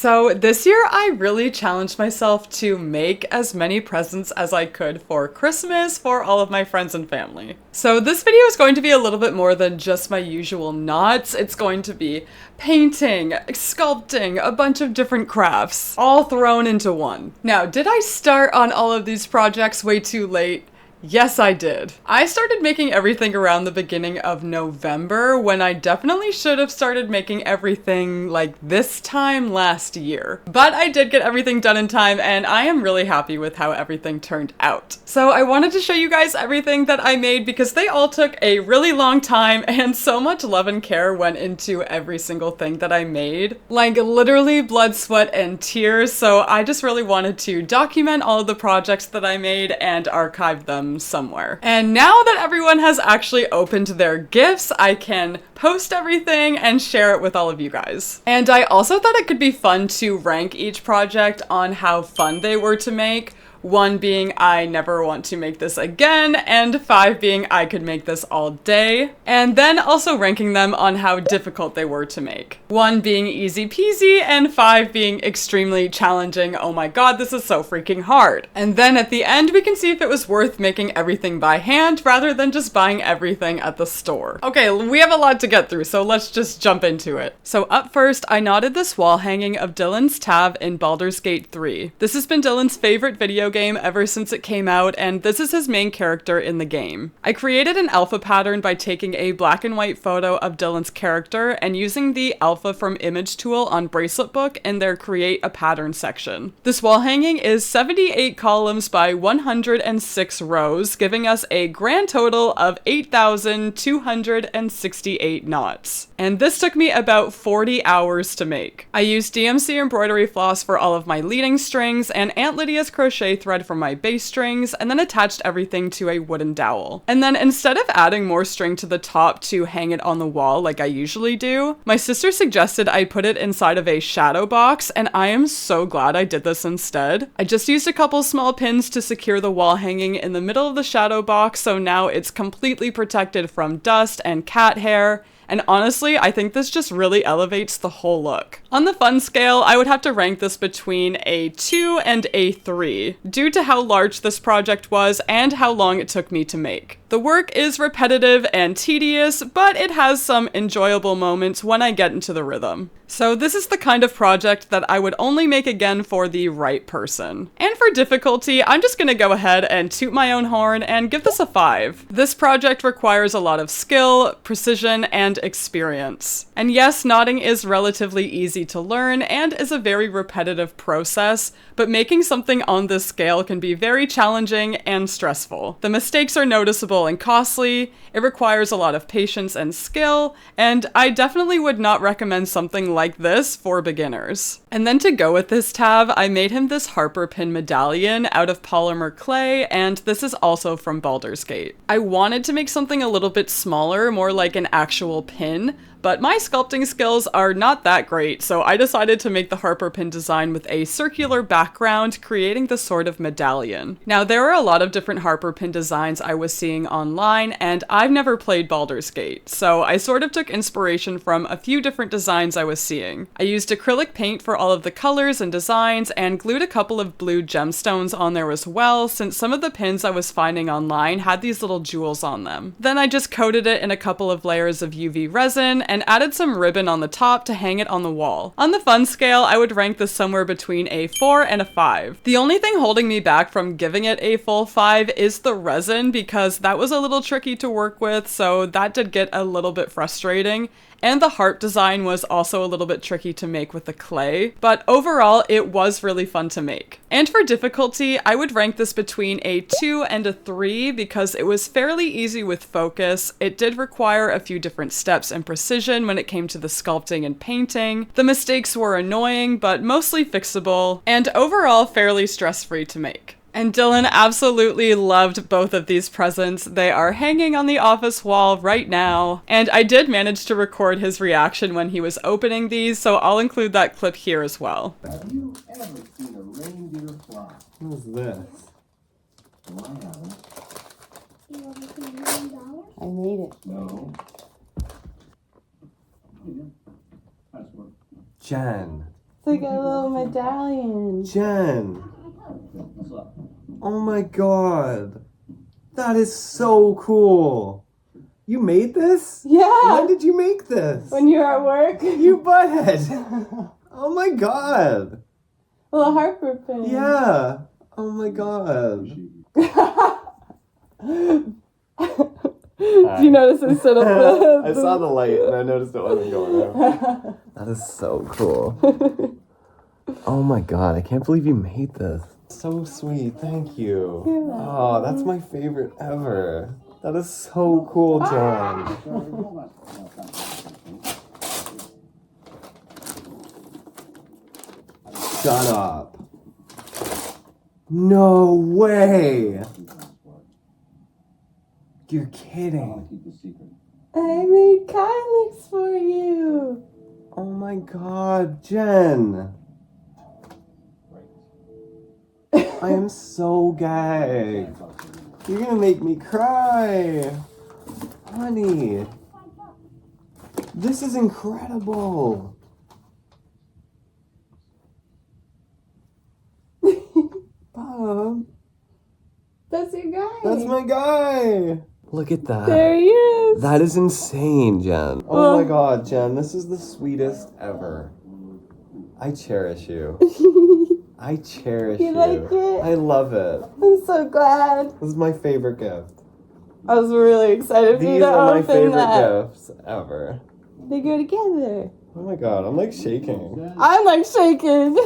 So this year I really challenged myself to make as many presents as I could for Christmas for all of my friends and family. So this video is going to be a little bit more than just my usual knots. It's going to be painting, sculpting, a bunch of different crafts, all thrown into one. Now, did I start on all of these projects way too late? Yes, I did. I started making everything around the beginning of November when I definitely should have started making everything like this time last year. But I did get everything done in time and I am really happy with how everything turned out. So I wanted to show you guys everything that I made because they all took a really long time and so much love and care went into every single thing that I made. Like literally blood, sweat, and tears. So I just really wanted to document all of the projects that I made and archive them somewhere. And now that everyone has actually opened their gifts, I can post everything and share it with all of you guys. And I also thought it could be fun to rank each project on how fun they were to make. 1 being I never want to make this again, and 5 being I could make this all day. And then also ranking them on how difficult they were to make. 1 being easy peasy, and 5 being extremely challenging. Oh my god, this is so freaking hard. And then at the end, we can see if it was worth making everything by hand rather than just buying everything at the store. Okay, we have a lot to get through, so let's just jump into it. So up first, I knotted this wall hanging of Dylan's Tav in Baldur's Gate 3. This has been Dylan's favorite video game ever since it came out, and this is his main character in the game. I created an alpha pattern by taking a black and white photo of Dylan's character and using the alpha from image tool on Bracelet Book in their create a pattern section. This wall hanging is 78 columns by 106 rows, giving us a grand total of 8,268 knots. And this took me about 40 hours to make. I used DMC embroidery floss for all of my leading strings and Aunt Lydia's crochet thread for my bass strings, and then attached everything to a wooden dowel. And then instead of adding more string to the top to hang it on the wall like I usually do, my sister suggested I put it inside of a shadow box, and I am so glad I did this instead. I just used a couple small pins to secure the wall hanging in the middle of the shadow box, so now it's completely protected from dust and cat hair. And honestly, I think this just really elevates the whole look. On the fun scale, I would have to rank this between a 2 and a 3, due to how large this project was and how long it took me to make. The work is repetitive and tedious, but it has some enjoyable moments when I get into the rhythm. So this is the kind of project that I would only make again for the right person. And for difficulty, I'm just gonna go ahead and toot my own horn and give this a 5. This project requires a lot of skill, precision, and experience. And yes, knotting is relatively easy to learn and is a very repetitive process, but making something on this scale can be very challenging and stressful. The mistakes are noticeable and costly, it requires a lot of patience and skill, and I definitely would not recommend something like this for beginners. And then to go with this tab, I made him this Harper pin medallion out of polymer clay, and this is also from Baldur's Gate. I wanted to make something a little bit smaller, more like an actual pin, but my sculpting skills are not that great, so I decided to make the Harper pin design with a circular background, creating this sort of medallion. Now, there are a lot of different Harper pin designs I was seeing online, and I've never played Baldur's Gate, so I sort of took inspiration from a few different designs I was seeing. I used acrylic paint for all of the colors and designs, and glued a couple of blue gemstones on there as well, since some of the pins I was finding online had these little jewels on them. Then I just coated it in a couple of layers of UV resin, and added some ribbon on the top to hang it on the wall. On the fun scale, I would rank this somewhere between a 4 and a 5. The only thing holding me back from giving it a full 5 is the resin, because that was a little tricky to work with, so that did get a little bit frustrating. And the heart design was also a little bit tricky to make with the clay, but overall it was really fun to make. And for difficulty, I would rank this between a 2 and a 3 because it was fairly easy with focus. It did require a few different steps and precision when it came to the sculpting and painting. The mistakes were annoying, but mostly fixable, and overall fairly stress-free to make. And Dylan absolutely loved both of these presents. They are hanging on the office wall right now. And I did manage to record his reaction when he was opening these, so I'll include that clip here as well. Have you ever seen a reindeer fly? What's this? No, I haven't. You want to $1 million? I made it. No. Yeah. That's what. Jen. like a little medallion. Jen. Oh my god. That is so cool. You made this? Yeah. When did you make this? When you're at work. You butthead. Oh my god. A little Harper pin. Yeah. Oh my god. Do you notice I set up the... I saw the light and I noticed it wasn't going out. That is so cool. Oh my god, I can't believe you made this. So sweet, thank you. Oh, that's my favorite ever. That is so cool, John. Shut up. No way. You're kidding. Keep the secret. I made Kylix for you. Oh my god, Jen. I am so gagged. You're gonna make me cry. Honey. This is incredible. Bob. That's your guy. That's my guy. Look at that. There he is. That is insane, Jen. Oh my god, Jen, this is the sweetest ever. I cherish you. I cherish you. You like it? I love it. I'm so glad. This is my favorite gift. I was really excited for you These to are my open favorite that. gifts ever. They go together. Oh my god, I'm like shaking. I'm like shaking.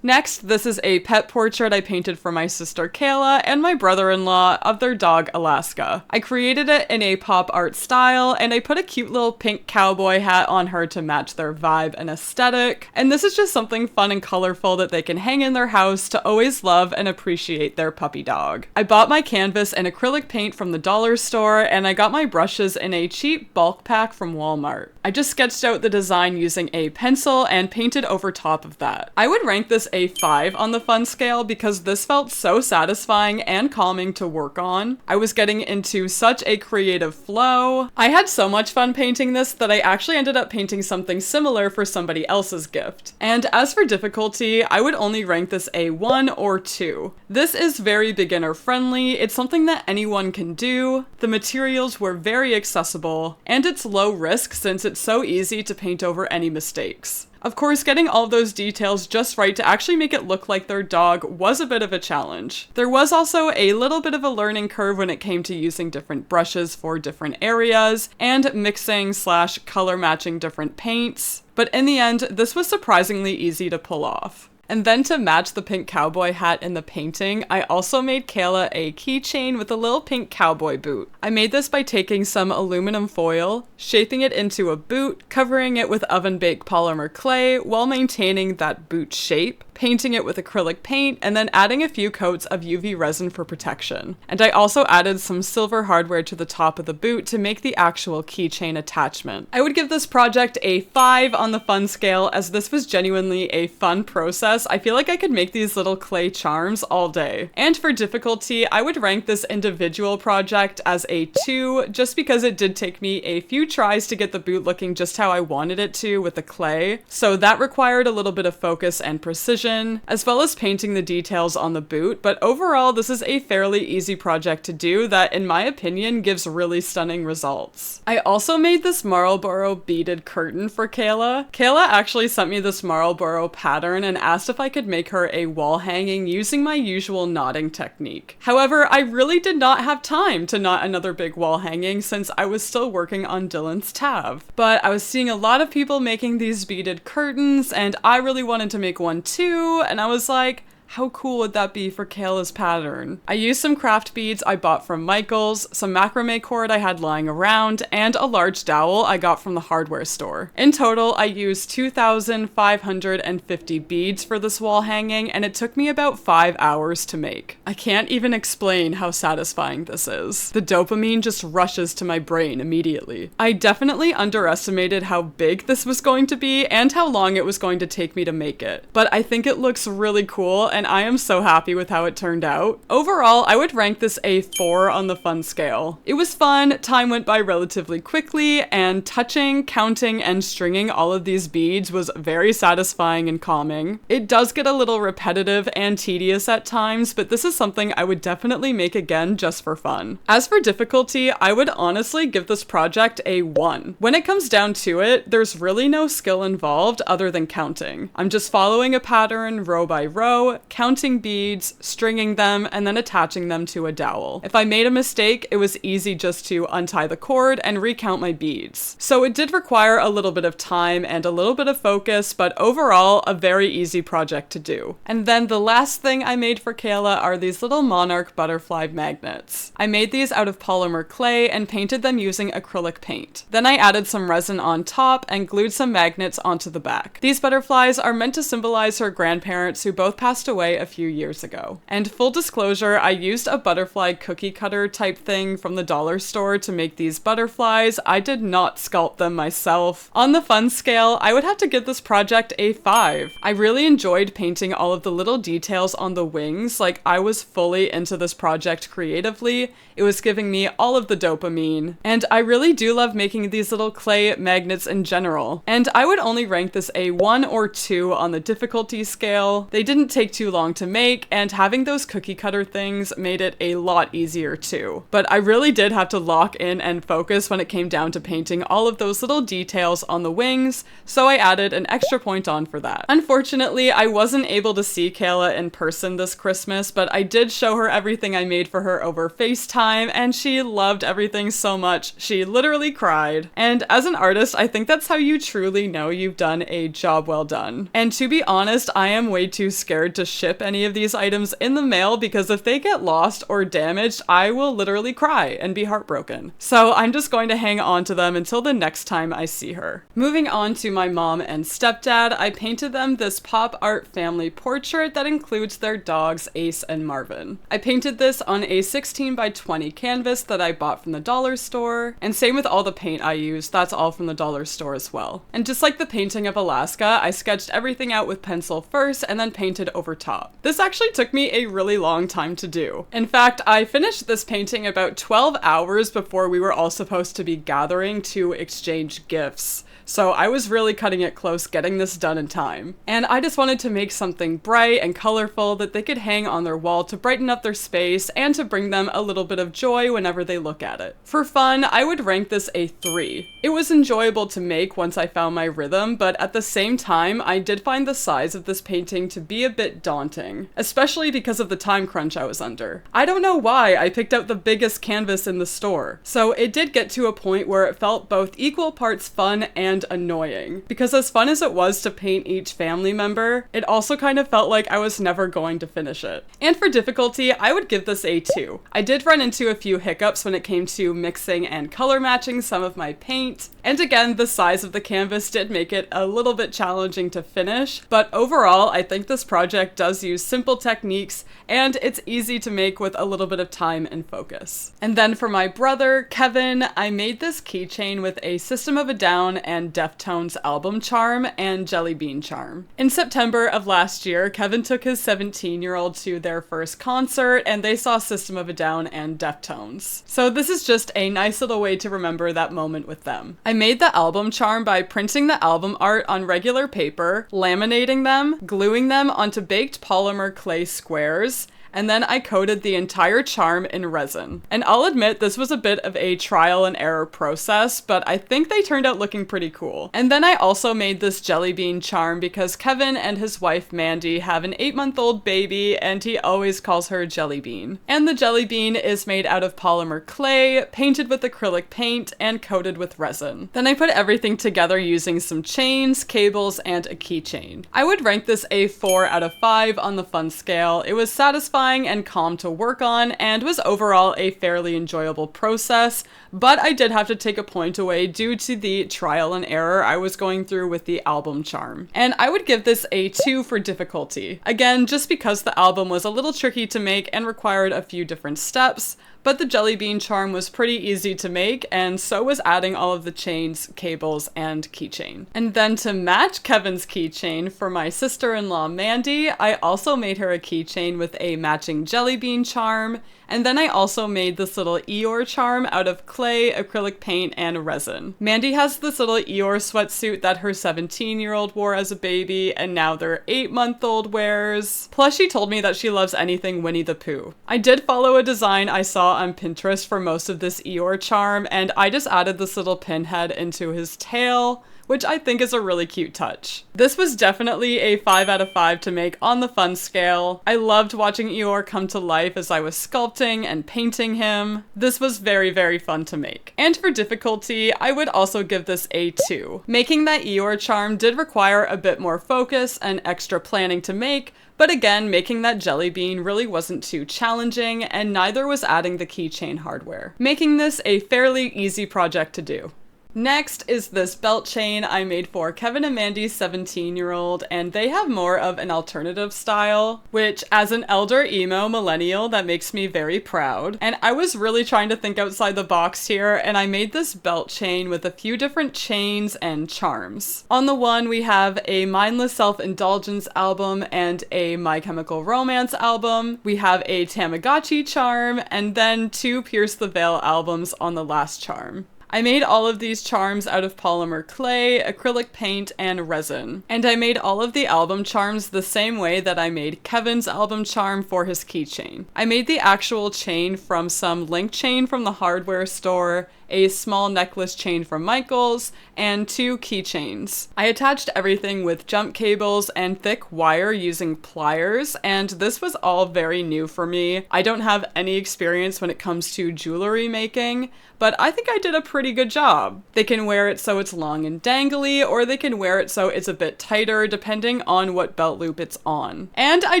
Next, this is a pet portrait I painted for my sister Kayla and my brother-in-law of their dog Alaska. I created it in a pop art style, and I put a cute little pink cowboy hat on her to match their vibe and aesthetic. And this is just something fun and colorful that they can hang in their house to always love and appreciate their puppy dog. I bought my canvas and acrylic paint from the dollar store, and I got my brushes in a cheap bulk pack from Walmart. I just sketched out the design using a pencil and painted over top of that. I would rank this a 5 on the fun scale because this felt so satisfying and calming to work on. I was getting into such a creative flow. I had so much fun painting this that I actually ended up painting something similar for somebody else's gift. And as for difficulty, I would only rank this a 1 or 2. This is very beginner friendly. It's something that anyone can do. The materials were very accessible, and it's low risk since it's so easy to paint over any mistakes. Of course, getting all those details just right to actually make it look like their dog was a bit of a challenge. There was also a little bit of a learning curve when it came to using different brushes for different areas and mixing / color matching different paints, but in the end, this was surprisingly easy to pull off. And then to match the pink cowboy hat in the painting, I also made Kayla a keychain with a little pink cowboy boot. I made this by taking some aluminum foil, shaping it into a boot, covering it with oven-baked polymer clay while maintaining that boot shape, painting it with acrylic paint, and then adding a few coats of UV resin for protection. And I also added some silver hardware to the top of the boot to make the actual keychain attachment. I would give this project a 5 on the fun scale as this was genuinely a fun process. I feel like I could make these little clay charms all day. And for difficulty, I would rank this individual project as a 2 just because it did take me a few tries to get the boot looking just how I wanted it to with the clay. So that required a little bit of focus and precision, as well as painting the details on the boot, but overall this is a fairly easy project to do that, in my opinion, gives really stunning results. I also made this Marlboro beaded curtain for Kayla. Kayla actually sent me this Marlboro pattern and asked if I could make her a wall hanging using my usual knotting technique. However, I really did not have time to knot another big wall hanging since I was still working on Dylan's Tav. But I was seeing a lot of people making these beaded curtains, and I really wanted to make one too, and I was like, how cool would that be for Kayla's pattern? I used some craft beads I bought from Michael's, some macrame cord I had lying around, and a large dowel I got from the hardware store. In total, I used 2,550 beads for this wall hanging, and it took me about 5 hours to make. I can't even explain how satisfying this is. The dopamine just rushes to my brain immediately. I definitely underestimated how big this was going to be and how long it was going to take me to make it, but I think it looks really cool, and I am so happy with how it turned out. Overall, I would rank this a 4 on the fun scale. It was fun, time went by relatively quickly, and touching, counting, and stringing all of these beads was very satisfying and calming. It does get a little repetitive and tedious at times, but this is something I would definitely make again just for fun. As for difficulty, I would honestly give this project a 1. When it comes down to it, there's really no skill involved other than counting. I'm just following a pattern row by row, counting beads, stringing them, and then attaching them to a dowel. If I made a mistake, it was easy just to untie the cord and recount my beads. So it did require a little bit of time and a little bit of focus, but overall, a very easy project to do. And then the last thing I made for Kayla are these little monarch butterfly magnets. I made these out of polymer clay and painted them using acrylic paint. Then I added some resin on top and glued some magnets onto the back. These butterflies are meant to symbolize her grandparents who both passed away a few years ago. And full disclosure, I used a butterfly cookie cutter type thing from the dollar store to make these butterflies. I did not sculpt them myself. On the fun scale, I would have to give this project a 5. I really enjoyed painting all of the little details on the wings. Like, I was fully into this project creatively. It was giving me all of the dopamine. And I really do love making these little clay magnets in general. And I would only rank this a 1 or 2 on the difficulty scale. They didn't take too long to make, and having those cookie cutter things made it a lot easier too. But I really did have to lock in and focus when it came down to painting all of those little details on the wings, so I added an extra point on for that. Unfortunately, I wasn't able to see Kayla in person this Christmas, but I did show her everything I made for her over FaceTime, and she loved everything so much, she literally cried. And as an artist, I think that's how you truly know you've done a job well done. And to be honest, I am way too scared to ship any of these items in the mail because if they get lost or damaged, I will literally cry and be heartbroken. So I'm just going to hang on to them until the next time I see her. Moving on to my mom and stepdad, I painted them this pop art family portrait that includes their dogs Ace and Marvin. I painted this on a 16 by 20 canvas that I bought from the dollar store, and same with all the paint I used, that's all from the dollar store as well. And just like the painting of Alaska, I sketched everything out with pencil first and then painted over top. This actually took me a really long time to do. In fact, I finished this painting about 12 hours before we were all supposed to be gathering to exchange gifts. So I was really cutting it close getting this done in time. And I just wanted to make something bright and colorful that they could hang on their wall to brighten up their space and to bring them a little bit of joy whenever they look at it. For fun, I would rank this a 3. It was enjoyable to make once I found my rhythm, but at the same time, I did find the size of this painting to be a bit daunting, especially because of the time crunch I was under. I don't know why I picked out the biggest canvas in the store. So it did get to a point where it felt both equal parts fun and annoying, because as fun as it was to paint each family member, it also kind of felt like I was never going to finish it. And for difficulty, I would give this a 2. I did run into a few hiccups when it came to mixing and color matching some of my paint, and again, the size of the canvas did make it a little bit challenging to finish, but overall, I think this project does use simple techniques, and it's easy to make with a little bit of time and focus. And then for my brother, Kevin, I made this keychain with a System of a Down and Deftones album charm and Jelly Bean charm. In September of last year, Kevin took his 17-year-old to their first concert, and they saw System of a Down and Deftones. So this is just a nice little way to remember that moment with them. I made the album charm by printing the album art on regular paper, laminating them, gluing them onto baked polymer clay squares, and then I coated the entire charm in resin. And I'll admit this was a bit of a trial and error process, but I think they turned out looking pretty cool. And then I also made this jelly bean charm because Kevin and his wife Mandy have an 8-month-old baby and he always calls her Jelly Bean. And the jelly bean is made out of polymer clay, painted with acrylic paint, and coated with resin. Then I put everything together using some chains, cables, and a keychain. I would rank this a 4 out of 5 on the fun scale. It was satisfying and calm to work on and was overall a fairly enjoyable process, but I did have to take a point away due to the trial and error I was going through with the album charm. And I would give this a 2 for difficulty. Again, just because the album was a little tricky to make and required a few different steps, but the jelly bean charm was pretty easy to make, and so was adding all of the chains, cables, and keychain. And then to match Kevin's keychain for my sister-in-law Mandy, I also made her a keychain with a matching jelly bean charm, and then I also made this little Eeyore charm out of clay, acrylic paint, and resin. Mandy has this little Eeyore sweatsuit that her 17-year-old wore as a baby, and now their 8-month-old wears. Plus, she told me that she loves anything Winnie the Pooh. I did follow a design I saw on Pinterest for most of this Eeyore charm, and I just added this little pinhead into his tail, which I think is a really cute touch. This was definitely a 5 out of 5 to make on the fun scale. I loved watching Eeyore come to life as I was sculpting and painting him. This was very, very fun to make. And for difficulty, I would also give this a 2. Making that Eeyore charm did require a bit more focus and extra planning to make, but again, making that jelly bean really wasn't too challenging, and neither was adding the keychain hardware, making this a fairly easy project to do. Next is this belt chain I made for Kevin and Mandy's 17-year-old, and they have more of an alternative style, which as an elder emo millennial, that makes me very proud. And I was really trying to think outside the box here, and I made this belt chain with a few different chains and charms. On the one, we have a Mindless Self-Indulgence album and a My Chemical Romance album. We have a Tamagotchi charm, and then 2 Pierce the Veil albums on the last charm. I made all of these charms out of polymer clay, acrylic paint, and resin. And I made all of the album charms the same way that I made Kevin's album charm for his keychain. I made the actual chain from some link chain from the hardware store, a small necklace chain from Michael's, and 2 keychains. I attached everything with jump cables and thick wire using pliers, and this was all very new for me. I don't have any experience when it comes to jewelry making, but I think I did a pretty good job. They can wear it so it's long and dangly, or they can wear it so it's a bit tighter, depending on what belt loop it's on. And I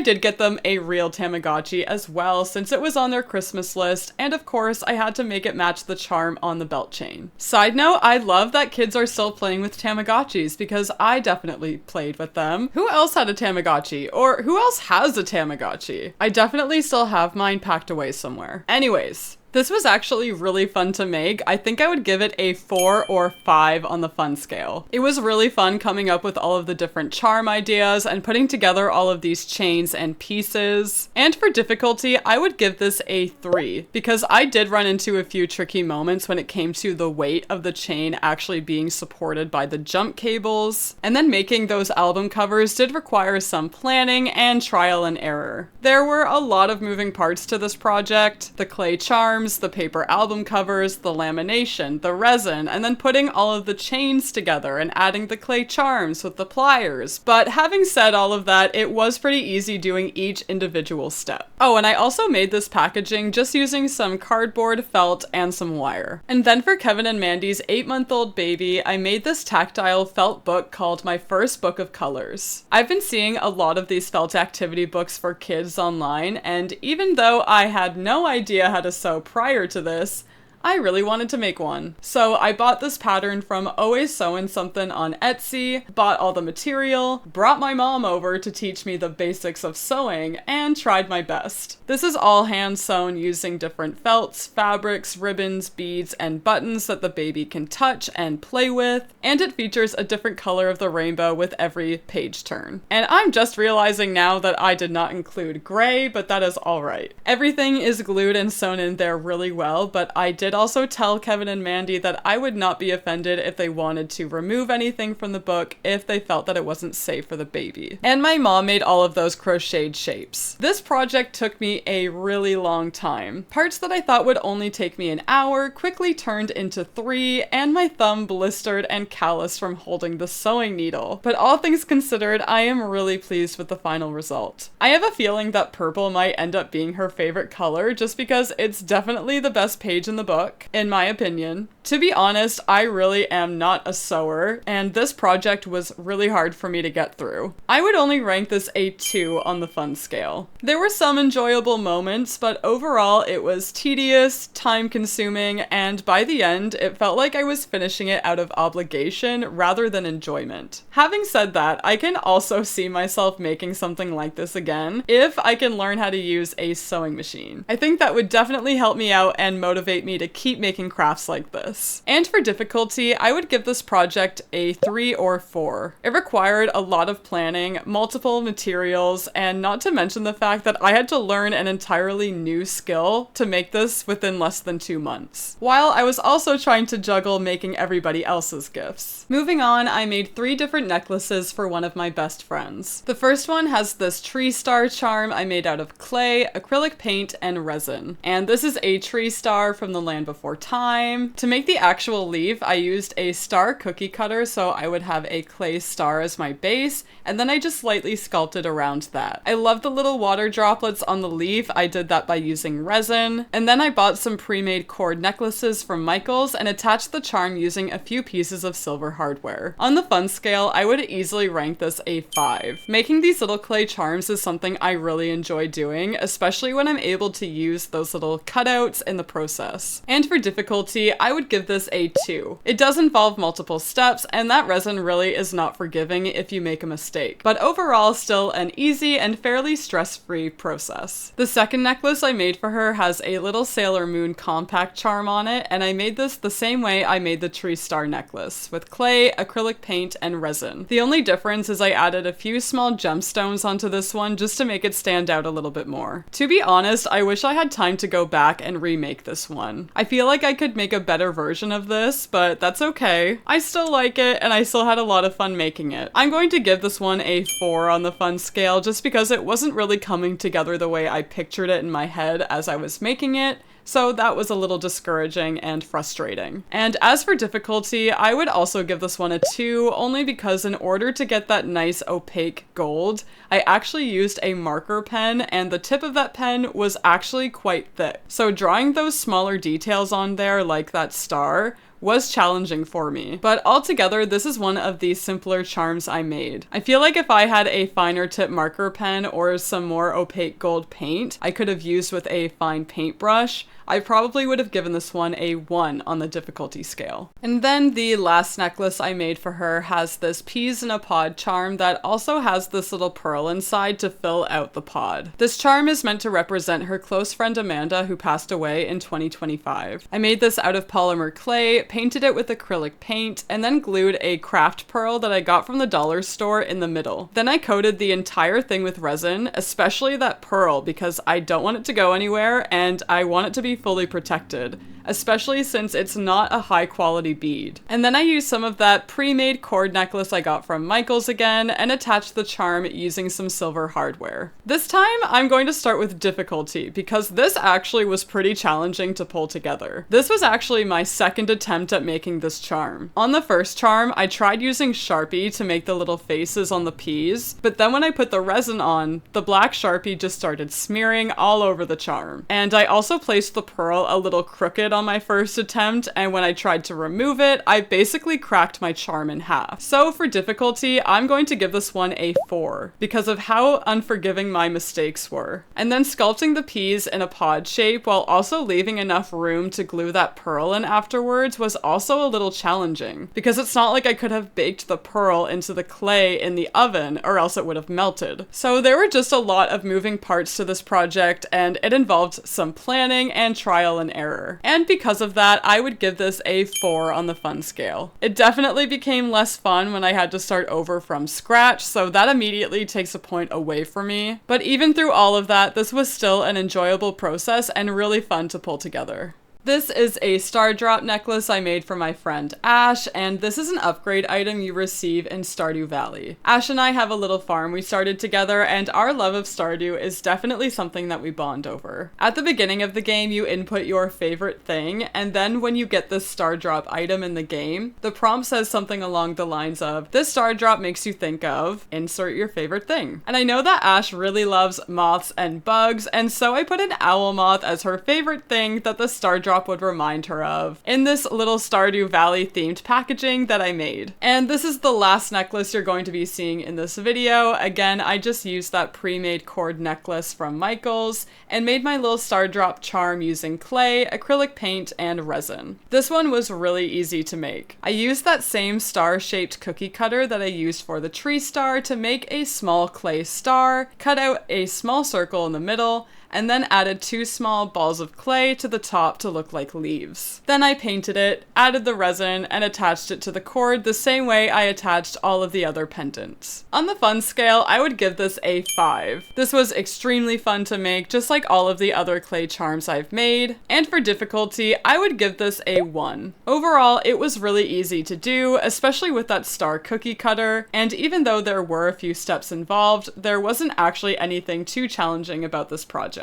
did get them a real Tamagotchi as well, since it was on their Christmas list, and of course I had to make it match the charm on the belt chain. Side note, I love that kids are still playing with Tamagotchis, because I definitely played with them. Who else had a Tamagotchi? Or who else has a Tamagotchi? I definitely still have mine packed away somewhere. Anyways, this was actually really fun to make. I think I would give it a 4 or 5 on the fun scale. It was really fun coming up with all of the different charm ideas and putting together all of these chains and pieces. And for difficulty, I would give this a 3, because I did run into a few tricky moments when it came to the weight of the chain actually being supported by the jump cables. And then making those album covers did require some planning and trial and error. There were a lot of moving parts to this project. The clay charm, the paper album covers, the lamination, the resin, and then putting all of the chains together and adding the clay charms with the pliers. But having said all of that, it was pretty easy doing each individual step. Oh, and I also made this packaging just using some cardboard, felt, and some wire. And then for Kevin and Mandy's 8-month-old baby, I made this tactile felt book called My First Book of Colors. I've been seeing a lot of these felt activity books for kids online, and even though I had no idea how to sew prior to this, I really wanted to make one. So I bought this pattern from Always Sewin' Something on Etsy, bought all the material, brought my mom over to teach me the basics of sewing, and tried my best. This is all hand sewn using different felts, fabrics, ribbons, beads, and buttons that the baby can touch and play with, and it features a different color of the rainbow with every page turn. And I'm just realizing now that I did not include gray, but that is alright. Everything is glued and sewn in there really well, but I did also tell Kevin and Mandy that I would not be offended if they wanted to remove anything from the book if they felt that it wasn't safe for the baby. And my mom made all of those crocheted shapes. This project took me a really long time. Parts that I thought would only take me an hour quickly turned into 3, and my thumb blistered and calloused from holding the sewing needle. But all things considered, I am really pleased with the final result. I have a feeling that purple might end up being her favorite color just because it's definitely the best page in the book, book, in my opinion. To be honest, I really am not a sewer, and this project was really hard for me to get through. I would only rank this a 2 on the fun scale. There were some enjoyable moments, but overall it was tedious, time-consuming, and by the end, it felt like I was finishing it out of obligation rather than enjoyment. Having said that, I can also see myself making something like this again if I can learn how to use a sewing machine. I think that would definitely help me out and motivate me to keep making crafts like this. And for difficulty, I would give this project a 3 or 4. It required a lot of planning, multiple materials, and not to mention the fact that I had to learn an entirely new skill to make this within less than 2 months, while I was also trying to juggle making everybody else's gifts. Moving on, I made 3 different necklaces for one of my best friends. The first one has this tree star charm I made out of clay, acrylic paint, and resin. And this is a tree star from the Land Before Time. To make the actual leaf, I used a star cookie cutter so I would have a clay star as my base, and then I just slightly sculpted around that. I love the little water droplets on the leaf. I did that by using resin. And then I bought some pre-made cord necklaces from Michael's and attached the charm using a few pieces of silver hardware. On the fun scale, I would easily rank this a 5. Making these little clay charms is something I really enjoy doing, especially when I'm able to use those little cutouts in the process. And for difficulty, I would give this a 2. It does involve multiple steps, and that resin really is not forgiving if you make a mistake, but overall still an easy and fairly stress-free process. The second necklace I made for her has a little Sailor Moon compact charm on it, and I made this the same way I made the tree star necklace, with clay, acrylic paint, and resin. The only difference is I added a few small gemstones onto this one just to make it stand out a little bit more. To be honest, I wish I had time to go back and remake this one. I feel like I could make a better version of this, but that's okay. I still like it, and I still had a lot of fun making it. I'm going to give this one a 4 on the fun scale just because it wasn't really coming together the way I pictured it in my head as I was making it, so that was a little discouraging and frustrating. And as for difficulty, I would also give this one a 2, only because in order to get that nice opaque gold, I actually used a marker pen, and the tip of that pen was actually quite thick. So drawing those smaller details on there, like that star, was challenging for me. But altogether, this is one of the simpler charms I made. I feel like if I had a finer tip marker pen or some more opaque gold paint I could have used with a fine paintbrush, I probably would have given this one a 1 on the difficulty scale. And then the last necklace I made for her has this peas in a pod charm that also has this little pearl inside to fill out the pod. This charm is meant to represent her close friend Amanda, who passed away in 2025. I made this out of polymer clay, painted it with acrylic paint, and then glued a craft pearl that I got from the dollar store in the middle. Then I coated the entire thing with resin, especially that pearl, because I don't want it to go anywhere and I want it to be fully protected, especially since it's not a high quality bead. And then I used some of that pre-made cord necklace I got from Michael's again and attached the charm using some silver hardware. This time I'm going to start with difficulty because this actually was pretty challenging to pull together. This was actually my second attempt at making this charm. On the first charm, I tried using Sharpie to make the little faces on the peas, but then when I put the resin on, the black Sharpie just started smearing all over the charm. And I also placed the pearl a little crooked on my first attempt, and when I tried to remove it, I basically cracked my charm in half. So for difficulty, I'm going to give this one a 4 because of how unforgiving my mistakes were. And then sculpting the peas in a pod shape while also leaving enough room to glue that pearl in afterwards was also a little challenging because it's not like I could have baked the pearl into the clay in the oven or else it would have melted. So there were just a lot of moving parts to this project, and it involved some planning and trial and error. And because of that, I would give this a 4 on the fun scale. It definitely became less fun when I had to start over from scratch, so that immediately takes a point away from me. But even through all of that, this was still an enjoyable process and really fun to pull together. This is a star drop necklace I made for my friend Ash, and this is an upgrade item you receive in Stardew Valley. Ash and I have a little farm we started together, and our love of Stardew is definitely something that we bond over. At the beginning of the game, you input your favorite thing, and then when you get this star drop item in the game, the prompt says something along the lines of, "This star drop makes you think of, insert your favorite thing." And I know that Ash really loves moths and bugs, and so I put an owl moth as her favorite thing that the star drop drop would remind her of in this little Stardew Valley themed packaging that I made. And this is the last necklace you're going to be seeing in this video. Again, I just used that pre-made cord necklace from Michaels and made my little star drop charm using clay, acrylic paint, and resin. This one was really easy to make. I used that same star-shaped cookie cutter that I used for the tree star to make a small clay star, cut out a small circle in the middle, and then added 2 small balls of clay to the top to look like leaves. Then I painted it, added the resin, and attached it to the cord the same way I attached all of the other pendants. On the fun scale, I would give this a 5. This was extremely fun to make, just like all of the other clay charms I've made, and for difficulty, I would give this a 1. Overall, it was really easy to do, especially with that star cookie cutter, and even though there were a few steps involved, there wasn't actually anything too challenging about this project.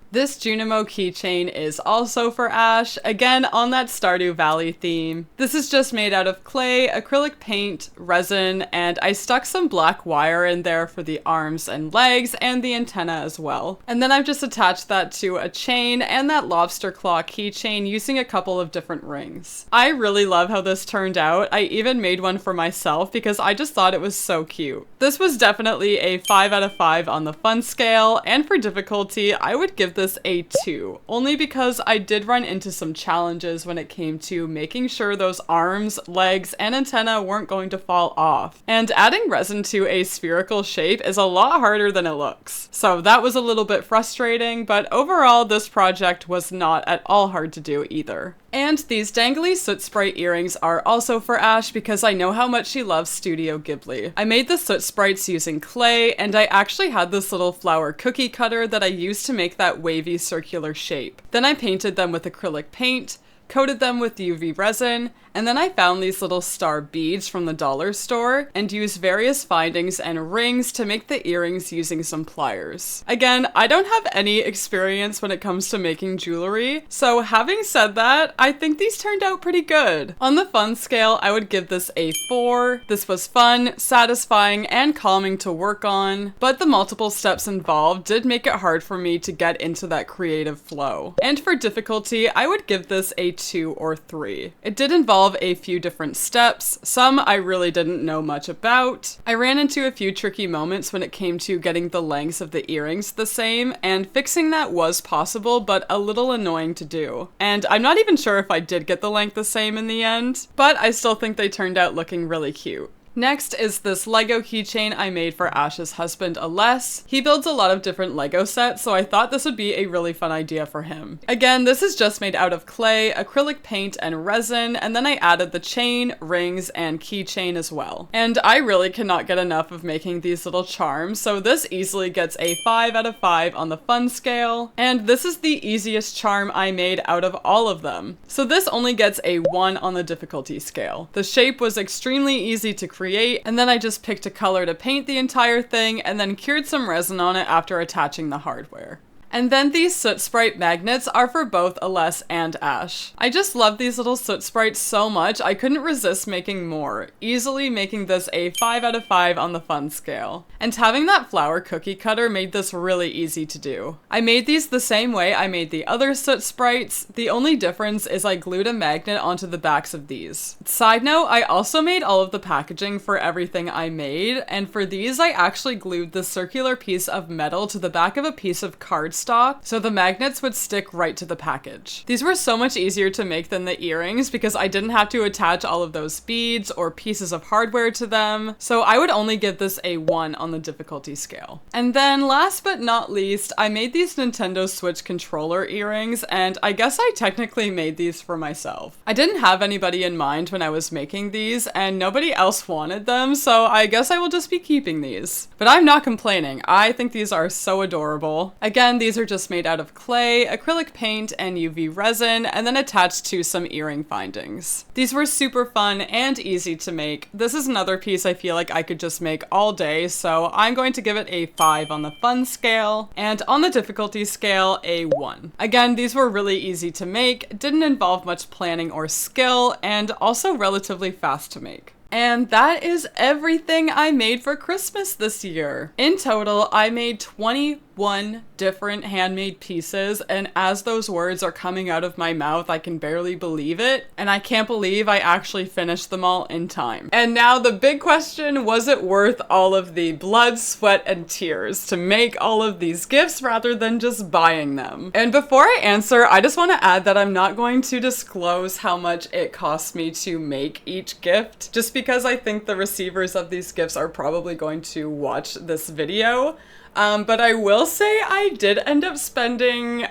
This Junimo keychain is also for Ash, again on that Stardew Valley theme. This is just made out of clay, acrylic paint, resin, and I stuck some black wire in there for the arms and legs and the antenna as well. And then I've just attached that to a chain and that lobster claw keychain using a couple of different rings. I really love how this turned out. I even made one for myself because I just thought it was so cute. This was definitely a 5 out of 5 on the fun scale, and for difficulty, I would give this a 2, only because I did run into some challenges when it came to making sure those arms, legs, and antenna weren't going to fall off. And adding resin to a spherical shape is a lot harder than it looks. So that was a little bit frustrating, but overall this project was not at all hard to do either. And these dangly soot sprite earrings are also for Ash because I know how much she loves Studio Ghibli. I made the soot sprites using clay, and I actually had this little flower cookie cutter that I used to make that wavy circular shape. Then I painted them with acrylic paint, coated them with UV resin, and then I found these little star beads from the dollar store and used various findings and rings to make the earrings using some pliers. Again, I don't have any experience when it comes to making jewelry, so having said that, I think these turned out pretty good. On the fun scale, I would give this a 4. This was fun, satisfying, and calming to work on, but the multiple steps involved did make it hard for me to get into that creative flow. And for difficulty, I would give this a 2 or 3. It did involve a few different steps. Some I really didn't know much about. I ran into a few tricky moments when it came to getting the lengths of the earrings the same, and fixing that was possible, but a little annoying to do. And I'm not even sure if I did get the length the same in the end, but I still think they turned out looking really cute. Next is this Lego keychain I made for Ash's husband, Aless. He builds a lot of different Lego sets, so I thought this would be a really fun idea for him. Again, this is just made out of clay, acrylic paint, and resin, and then I added the chain, rings, and keychain as well. And I really cannot get enough of making these little charms, so this easily gets a 5 out of 5 on the fun scale, and this is the easiest charm I made out of all of them. So this only gets a 1 on the difficulty scale. The shape was extremely easy to create, and then I just picked a color to paint the entire thing and then cured some resin on it after attaching the hardware. And then these soot sprite magnets are for both Aless and Ash. I just love these little soot sprites so much, I couldn't resist making more, easily making this a 5 out of 5 on the fun scale. And having that flower cookie cutter made this really easy to do. I made these the same way I made the other soot sprites. The only difference is I glued a magnet onto the backs of these. Side note, I also made all of the packaging for everything I made, and for these I actually glued the circular piece of metal to the back of a piece of cardstock so the magnets would stick right to the package. These were so much easier to make than the earrings because I didn't have to attach all of those beads or pieces of hardware to them, so I would only give this a 1 on the difficulty scale. And then last but not least, I made these Nintendo Switch controller earrings, and I guess I technically made these for myself. I didn't have anybody in mind when I was making these, and nobody else wanted them, so I guess I will just be keeping these. But I'm not complaining. I think these are so adorable. Again, these are just made out of clay, acrylic paint, and UV resin, and then attached to some earring findings. These were super fun and easy to make. This is another piece I feel like I could just make all day, so I'm going to give it a 5 on the fun scale, and on the difficulty scale, a 1. Again, these were really easy to make, didn't involve much planning or skill, and also relatively fast to make. And that is everything I made for Christmas this year. In total, I made 20 21 different handmade pieces, and as those words are coming out of my mouth, I can barely believe it, and I can't believe I actually finished them all in time. And now the big question, was it worth all of the blood, sweat, and tears to make all of these gifts rather than just buying them? And before I answer, I just want to add that I'm not going to disclose how much it cost me to make each gift, just because I think the receivers of these gifts are probably going to watch this video. But I will say I did end up spending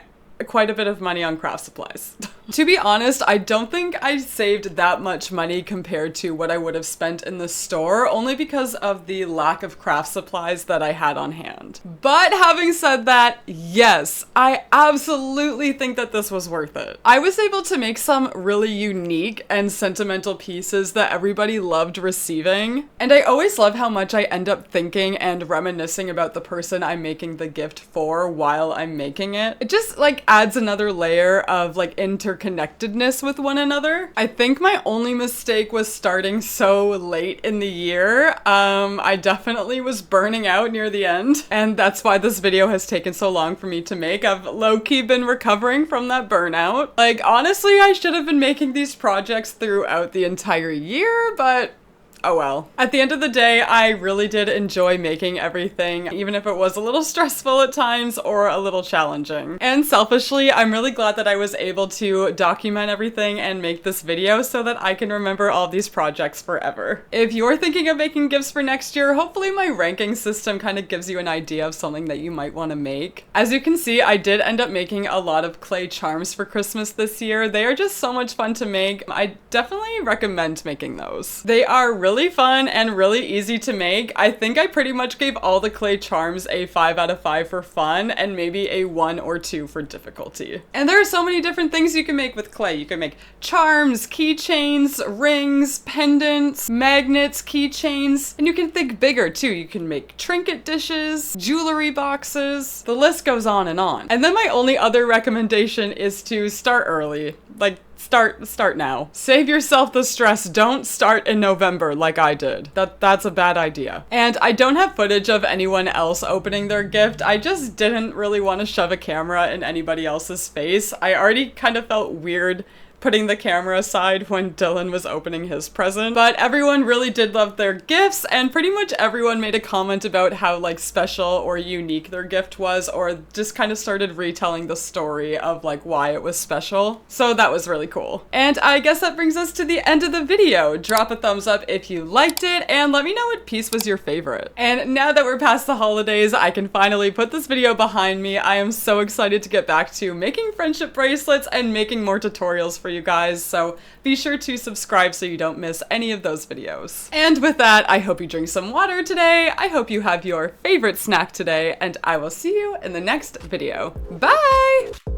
quite a bit of money on craft supplies. To be honest, I don't think I saved that much money compared to what I would have spent in the store, only because of the lack of craft supplies that I had on hand. But having said that, yes, I absolutely think that this was worth it. I was able to make some really unique and sentimental pieces that everybody loved receiving, and I always love how much I end up thinking and reminiscing about the person I'm making the gift for while I'm making it. It just like adds another layer of like interconnectedness with one another. I think my only mistake was starting so late in the year. I definitely was burning out near the end, and that's why this video has taken so long for me to make. I've low-key been recovering from that burnout. Like, honestly, I should have been making these projects throughout the entire year, but oh well. At the end of the day, I really did enjoy making everything, even if it was a little stressful at times or a little challenging. And selfishly, I'm really glad that I was able to document everything and make this video so that I can remember all these projects forever. If you're thinking of making gifts for next year, hopefully my ranking system kind of gives you an idea of something that you might want to make. As you can see, I did end up making a lot of clay charms for Christmas this year. They are just so much fun to make. I definitely recommend making those. They are really fun and really easy to make. I think I pretty much gave all the clay charms a 5 out of 5 for fun and maybe a 1 or 2 for difficulty. And there are so many different things you can make with clay. You can make charms, keychains, rings, pendants, magnets, keychains, and you can think bigger too. You can make trinket dishes, jewelry boxes, the list goes on and on. And then my only other recommendation is to start early. Like, start now. Save yourself the stress. Don't start in November like I did. That's a bad idea. And I don't have footage of anyone else opening their gift. I just didn't really want to shove a camera in anybody else's face. I already kind of felt weird putting the camera aside when Dylan was opening his present. But everyone really did love their gifts, and pretty much everyone made a comment about how like special or unique their gift was, or just kind of started retelling the story of like why it was special. So that was really cool. And I guess that brings us to the end of the video. Drop a thumbs up if you liked it, and let me know what piece was your favorite. And now that we're past the holidays, I can finally put this video behind me. I am so excited to get back to making friendship bracelets and making more tutorials for you guys, so be sure to subscribe so you don't miss any of those videos. And with that, I hope you drink some water today, I hope you have your favorite snack today, and I will see you in the next video. Bye!